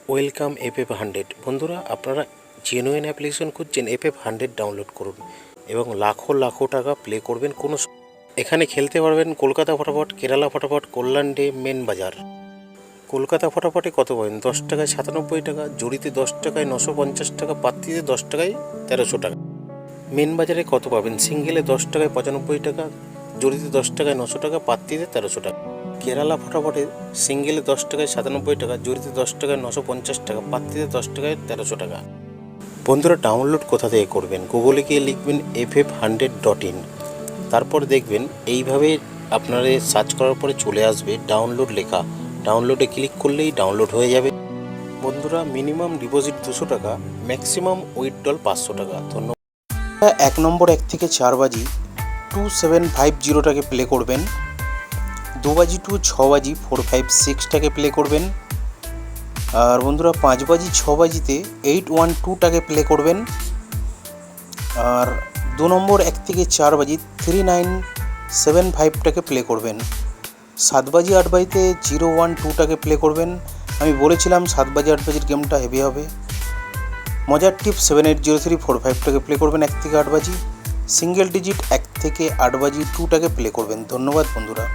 Welcome FF100। বন্ধুরা, আপনারা genuine application খুঁজছেন, FF100 ডাউনলোড করুন এবং লাখো লাখো টাকা প্লে করবেন। এখানে খেলতে পারবেন কলকাতা ফটাফট, কেরালা ফটাফট, কল্যাণ ডে, মেন বাজার। কলকাতা ফটাফটে কত পাবেন? 10 টাকায় 97 টাকা, জড়িতে 10 টাকায় 950 টাকা, পাত্তিতে 10 টাকায় 1300 টাকা। মেন বাজারে কত পাবেন? সিঙ্গেলে 10 টাকায় 95 টাকা, জড়িতে 10 টাকায় 900 টাকা, পাত্তিতে 1300 টাকা। কেরালা ফটাফটে সিঙ্গেলে 10 টাকায় 97 টাকা, জড়িতে 10 টাকায় 950 টাকা, পাত্তিতে 10 টাকায় 1300 টাকা। বন্ধুরা, ডাউনলোড কোথা থেকে করবেন? গুগলে গিয়ে লিখবেন ff100.in, তারপর দেখবেন এইভাবে আপনারা সার্চ করার পরে চলে আসবে ডাউনলোড লেখা। ডাউনলোডে ক্লিক করলেই ডাউনলোড হয়ে যাবে। বন্ধুরা, মিনিমাম ডিপোজিট 200 টাকা, ম্যাক্সিমাম উইথড্রল 500 টাকা। ধন্যবাদ। 1 নম্বর 1 থেকে 4 বাজি 2750টাকে প্লে করবেন। 2 বাজি টু 6 বাজি 456টাকে প্লে করবেন। আর বন্ধুরা, 5 বাজি 6 বাজিতে 812টাকে প্লে করবেন। আর 2 নম্বর 1 থেকে 4 বাজি 3975টাকে প্লে করবেন। 7 বাজি 8 বাজিতে 012টাকে প্লে করবেন। আমি বলেছিলাম 7 বাজি 8 বাজির গেমটা হেভি হবে। মজার টিপ 780345টাকে প্লে করবেন 1 থেকে 8 বাজি। সিঙ্গেল ডিজিট 1 থেকে 8 বাজি 2টাকে প্লে করবেন। ধন্যবাদ বন্ধুরা।